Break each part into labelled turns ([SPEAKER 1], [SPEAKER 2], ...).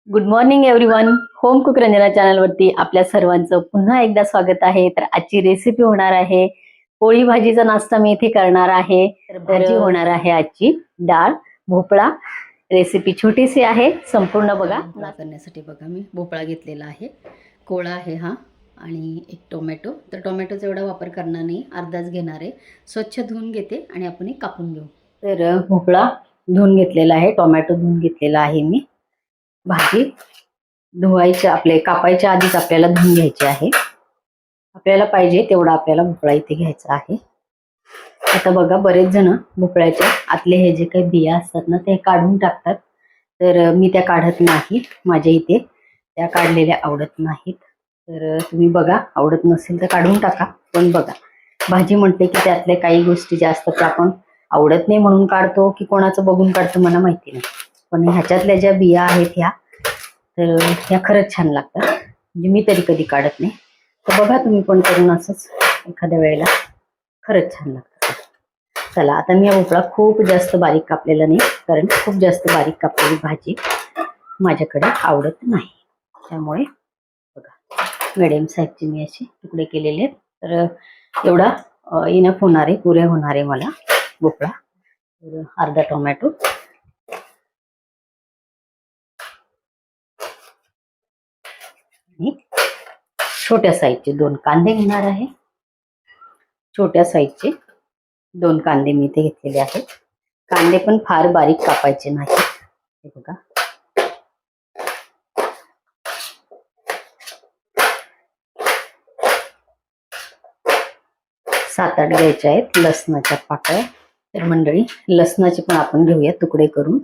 [SPEAKER 1] Good morning everyone. Home cook Ranjana चॅनलवरती आपल्या सर्वांचं पुन्हा एकदा स्वागत आहे. तर आजची रेसिपी होणार आहे पोळी भाजीचा नाश्ता मी इथे करणार आहे. तर भाजी होणार आहे आजची डाळ भोपळा. रेसिपी छोटीशी आहे, संपूर्ण बघा. करण्यासाठी बघा मी भोपळा घेतलेला आहे, कोळा आहे हा, आणि एक टोमॅटो. तर टोमॅटोचा एवढा वापर करणार नाही, अर्धाच घेणार आहे. स्वच्छ धुवून घेते आणि आपण कापून घेऊ. तर भोपळा धुवून घेतलेला आहे, टोमॅटो धुवून घेतलेला आहे मी. भाजी धुवायच्या कापायच्या आधीच आपल्याला धुवून घ्यायची आहे. आपल्याला पाहिजे तेवढा आपल्याला भोपळा इथे घ्यायचा आहे. आता बघा, बरेच जण भोपळ्याच्या आतले हे जे काही बिया असतात ना ते काढून टाकतात. तर मी त्या काढत नाही, माझ्या इथे त्या काढलेल्या आवडत नाहीत. तर तुम्ही बघा, आवडत नसेल तर काढून टाका. पण बघा, भाजी म्हणते की त्यातल्या काही गोष्टी ज्या असतात त्या आपण आवडत नाही म्हणून काढतो की कोणाचं बघून काढतो मला माहिती नाही. पण ह्याच्यातल्या ज्या बिया आहेत ह्या, तर ह्या खरंच छान लागतात. म्हणजे मी तरी कधी काढत नाही. तर बघा तुम्ही पण करून असंच एखाद्या वेळेला, खरंच छान लागतात. चला, आता मी हा भोपळा खूप जास्त बारीक कापलेला नाही, कारण खूप जास्त बारीक कापलेली भाजी माझ्याकडे आवडत नाही. त्यामुळे बघा, मिडियम साईजचे मी असे तुकडे केलेले आहेत. तर एवढा इनफ होणार आहे, पुरे होणार आहे मला भोपळा. तर अर्धा टोमॅटो, छोट्या साईजचे 2 कांदे घेणार आहे. छोट्या साईजचे 2 कांदे मी इथे घेतलेले आहेत. कांदे पण फार बारीक कापायचे नाही. हे बघा, 7-8 घ्यायचे आहेत लसणाच्या पाकळ्या. तर मंडळी, लसणाचे पण आपण घेऊया तुकडे करून.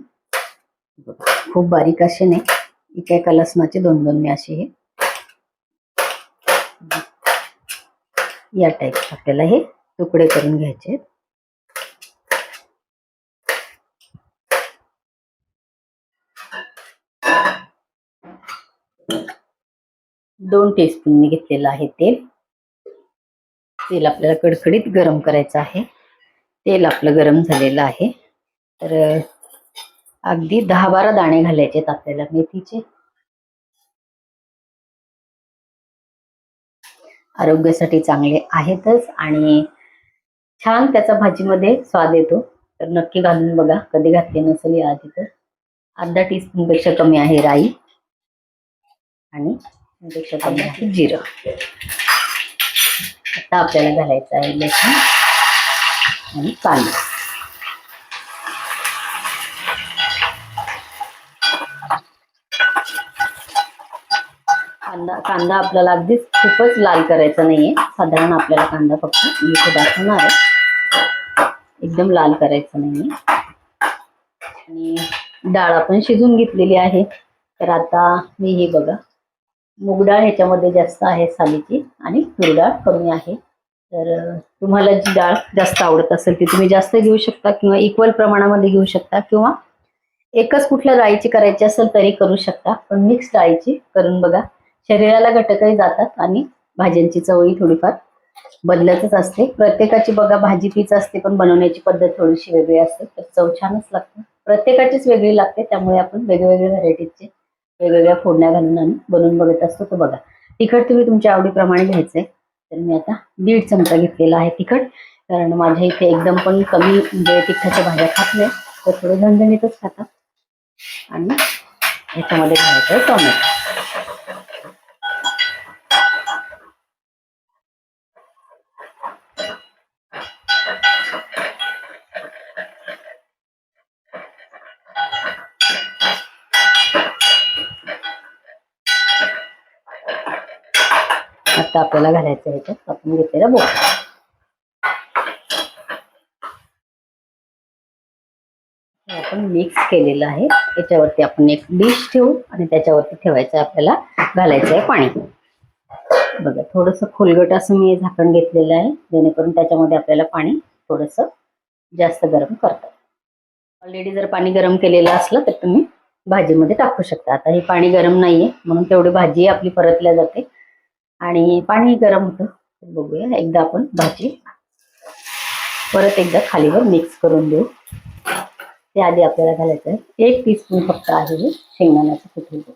[SPEAKER 1] खूप बारीक असे नाही, एका एका लसणाचे 2-2 मी असे हे या टाईप आपल्याला हे तुकडे करून घ्यायचे आहेत. दोन टीस्पून मी घेतलेलं आहे तेल. तेल आपल्याला कडकडीत गरम करायचं आहे. तेल आपलं गरम झालेलं आहे. तर अगदी 10-12 दाणे घालायचे आहेत आपल्याला मेथीचे. आरोग्यासाठी चांगले आहेतच आणि छान त्याचा भाजीमध्ये स्वाद येतो. तर नक्की घालून बघा, कधी घातले नसेल आधी तर. अर्धा टीस्पून पेक्षा कमी आहे राई, आणि पेक्षा कमी आहे जिरं. आता आपल्याला घालायचं आहे लसूण आणि कांदा. कांदा आपल्याला अगदीच खूपच लाल करायचा नाहीये. साधारण आपल्याला कांदा फक्त मी इथे दाखवणार आहे, एकदम लाल करायचं नाहीये. आणि डाळ आपण शिजून घेतलेली आहे. तर आता मी हे बघा, मूग डाळ ह्याच्यामध्ये जास्त आहे सालीची, आणि तूर डाळ कमी आहे. तर तुम्हाला जी डाळ जास्त आवडत असेल ती तुम्ही जास्त घेऊ शकता, किंवा इक्वल प्रमाणामध्ये घेऊ शकता, किंवा एकच कुठल्या डाळीची करायची असेल तरी करू शकता. पण मिक्स डाळीची करून बघा, शरीराला घटकही जातात आणि भाज्यांची चवही थोडीफार बदलतच असते. प्रत्येकाची बघा भाजी तीच असते, पण बनवण्याची पद्धत थोडीशी वेगळी असते. तर चव छानच लागते, प्रत्येकाचीच वेगळी लागते. त्यामुळे आपण वेगवेगळ्या व्हरायटीचे वेगवेगळ्या फोडण्या घालून आणि बनवून बघत असतो. तर बघा, तिखट तुम्ही तुमच्या आवडीप्रमाणे घ्यायचंय. तर मी आता 1.5 चमचा घेतलेला आहे तिखट, कारण माझ्या इथे एकदम पण कमी म्हणजे तिखटाच्या भाज्या खात नाही, तर थोडं झणझणीतच खातात. आणि ह्याच्यामध्ये घालायचं टोमॅटो. आता आपल्याला घालायचं ह्याच्यात आपण घेतलेला भोपळा. आपण मिक्स केलेलं आहे. याच्यावरती आपण एक डिश ठेवू आणि त्याच्यावरती ठेवायचं, आपल्याला घालायचं आहे पाणी. बघा, थोडंसं खोलगट असं मी झाकण घेतलेलं आहे, जेणेकरून त्याच्यामध्ये आपल्याला पाणी थोडंसं जास्त गरम करतात. ऑलरेडी जर पाणी गरम केलेलं असलं तर तुम्ही भाजीमध्ये टाकू शकता. आता हे पाणी गरम नाहीये म्हणून तेवढी भाजी आपली परतल्या जाते आणि पाणी गरम होतं. बघूया, एकदा आपण भाजी परत एकदा खालीवर मिक्स करून देऊ. त्याआधी आपल्याला घालायचं आहे 1 टीस्पून फक्त आहे हे शेंगदाण्याचं कूट.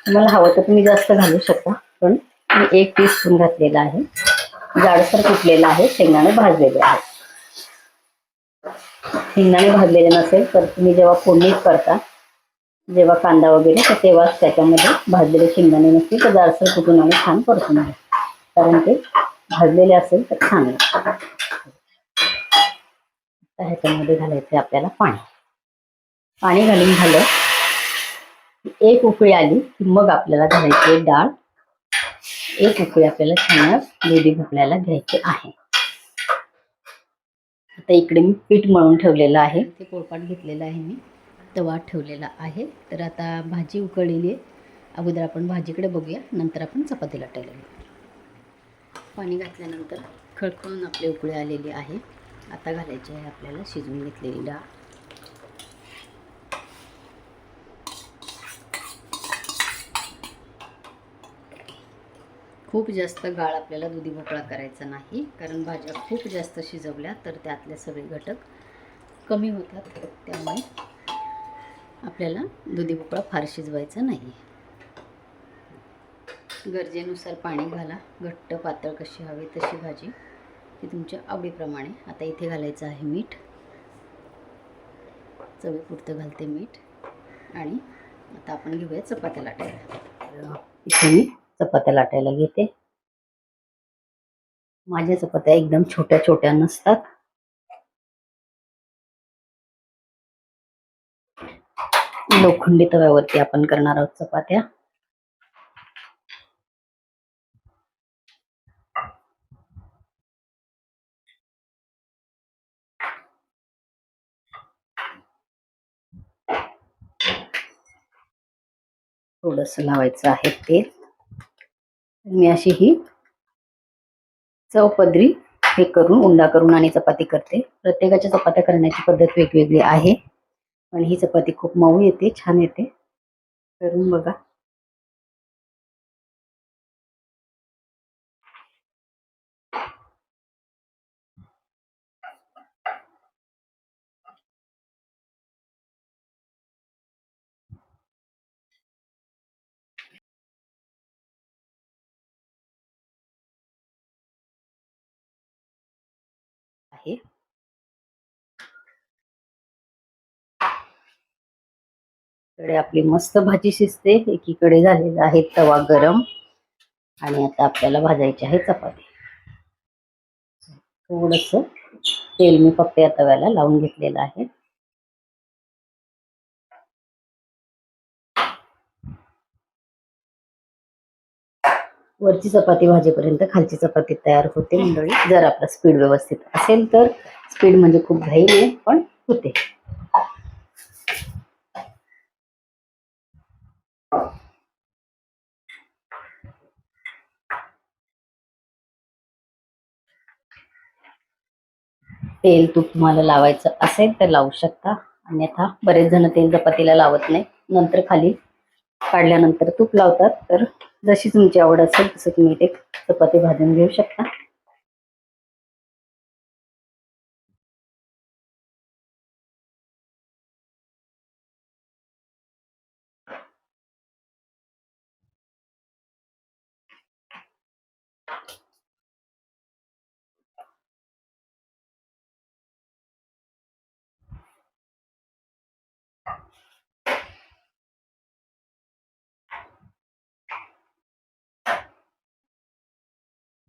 [SPEAKER 1] तुम्हाला हवं तर तुम्ही जास्त घालू शकता, पण मी 1 टीस्पून घातलेला आहे. जाडसर कुटलेला आहे, शेंगदाणे भाजलेले आहे. शेंगदाणे भाजलेले नसेल तर तुम्ही जेव्हा फोडणी करता, जेव्हा कांदा वगैरे, तर तेव्हाच त्याच्यामध्ये भाजलेले शेंगदाणे नसतील तर जाडसर कुटून आम्ही छान परतून घेऊ, कारण ते भाजलेले असेल तर छान लागतं. तर ह्याच्यामध्ये घालायचं आपल्याला पाणी. पाणी घालून झालं, 1 उकळी आली की मग आपल्याला घालायची डाळ. 1 उकळी आपल्याला छान दुधी भोपळ्याला घ्यायचे आहे. आता इकडे मी पीठ मळून ठेवलेलं आहे, ते पोळपाट घेतलेलं आहे, मी तवा ठेवलेला आहे. तर आता भाजी उकळलेली आहे. अगोदर आपण भाजीकडे बघूया, नंतर आपण चपाती लाटायला घेऊ. पाणी घातल्यानंतर खळखळून आपली उकळी आलेली आहे. आता घालायची आहे आपल्याला शिजवून घेतलेली डाळ. खूप जास्त गाळ आपल्याला दुधी भोपळा करायचा नाही, कारण भाज्या खूप जास्त शिजवल्या तर त्यातले सगळे घटक कमी होतात. त्यामुळे आपल्याला दुधी भोपळा फार शिजवायचा नाही. गरजेनुसार पाणी घाला, घट्ट पातळ कशी हवी तशी भाजी, ती तुमच्या आवडीप्रमाणे. आता इथे घालायचं आहे मीठ, चवीपुरतं घालते मीठ. आणि आता आपण घेऊया चपात्या लाटायला. इथे मी चपात्या लाटायला घेते. माझ्या चपात्या एकदम छोट्या छोट्या नसतात. लोखंडी तव्यावरती आपण करणार आहोत चपात्या. थोडंसं लावायचं आहे तेल. मी अशी ही चौपदरी हे करून उंडा करून आणि चपाती करते. प्रत्येकाच्या चपात्या करण्याची पद्धत वेगवेगळी आहे, पण ही चपाती खूप मऊ येते, छान येते. करून बघा. आहे इकडे आपली मस्त भाजी शिजते, एकीकडे झालेला आहे तवा गरम. आणि आता आपल्याला भाजायची आहे चपाती. थोडस तेल मी फक्त या तव्याला लावून घेतलेलं आहे. वरची चपाती भाजेपर्यंत खालची चपाती तयार होते मंडळी. जर आपला स्पीड व्यवस्थित असेल तर. स्पीड म्हणजे खूप घाई नाही, पण होते. तेल तूप तुम्हाला लावायचं असेल तर लावू शकता, अन्यथा बरेच जण तेल चपातीला लावत नाही, नंतर खाली काढल्यानंतर तूप लावतात. तर जशी तुमची आवड असेल तसं तुम्ही ते चपाती भाजून घेऊ शकता.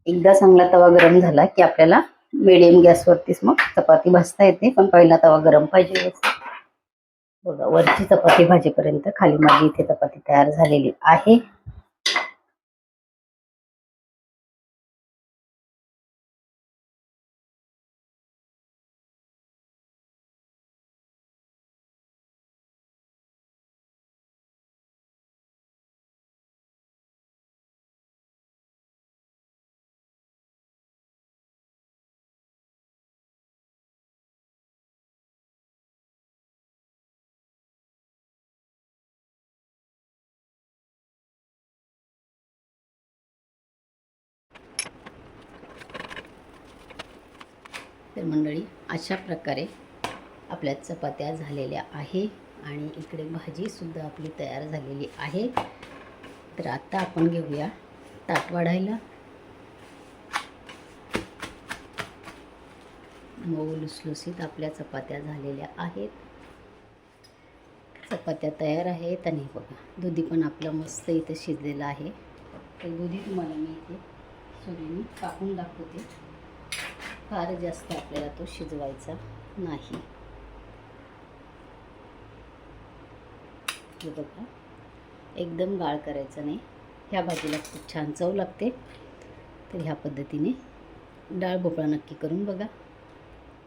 [SPEAKER 1] एकदा चांगला तवा गरम झाला की आपल्याला मीडियम गॅसवरतीच मग चपाती भाजता येते, पण पहिला तवा गरम पाहिजे. बघा, वरची चपाती भाजीपर्यंत खाली माझी इथे चपाती तयार झालेली आहे. तर मंडळी, अशा प्रकारे आपल्या चपात्या झालेल्या आहे आणि इकडे भाजी सुद्धा आपली तयार झालेली आहे. तर आता आपण घेऊया ताट वाढायला. मऊ लुसलुसीत आपल्या चपात्या झालेल्या आहेत. चपात्या तयार आहेत आणि बघा दुधी पण आपलं मस्त इथं शिजलेलं आहे. तर दुधी तुम्हाला मी इथे सुरीने कापून दाखवते. फार जास्त आपल्याला तो शिजवायचा नाही. हे बघा एकदम गाळ करायचं नाही. ह्या भाजीला खूप छान चव लागते. तर ह्या पद्धतीने डाळ भोपळा नक्की करून बघा.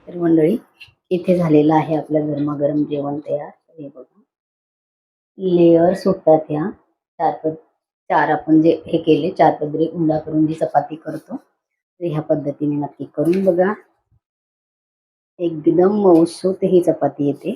[SPEAKER 1] तर मंडळी इथे झालेलं आहे आपलं गरमागरम जेवण तयार. हे बघा लेयर सुटतात ह्या चार आपण जे हे केले 4 पदरी उंडा करून जी चपाती करतो तर ह्या पद्धतीने नक्की करून बघा. एकदम मऊसूत ही चपाती येते.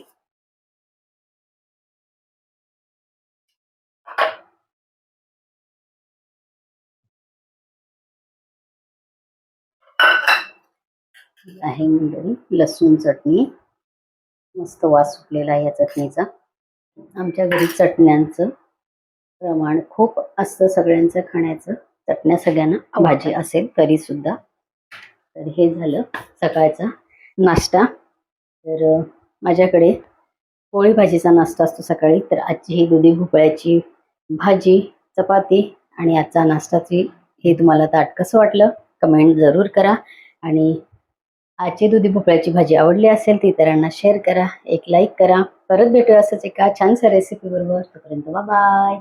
[SPEAKER 1] आहे मंडळी लसूण चटणी. मस्त वास सुटलेला आहे या चटणीचा. आमच्या घरी चटण्यांचं प्रमाण खूप असतं सगळ्यांचं खाण्याचं. चटण्या सगळ्यांना भाजी असेल तरी सुद्धा. तर हे झालं सकाळचा नाश्ता. तर माझ्याकडे पोळी भाजीचा नाश्ता असतो सकाळी. तर आजची ही दुधी भोपळ्याची भाजी चपाती आणि आजचा नाश्ताची हे तुम्हाला ताट कसं वाटलं कमेंट जरूर करा. आणि आजची दुधी भोपळ्याची भाजी आवडली असेल तर इतरांना शेअर करा. एक लाईक करा. परत भेटूया असंच एका छानशा रेसिपी बरोबर. तोपर्यंत बाय.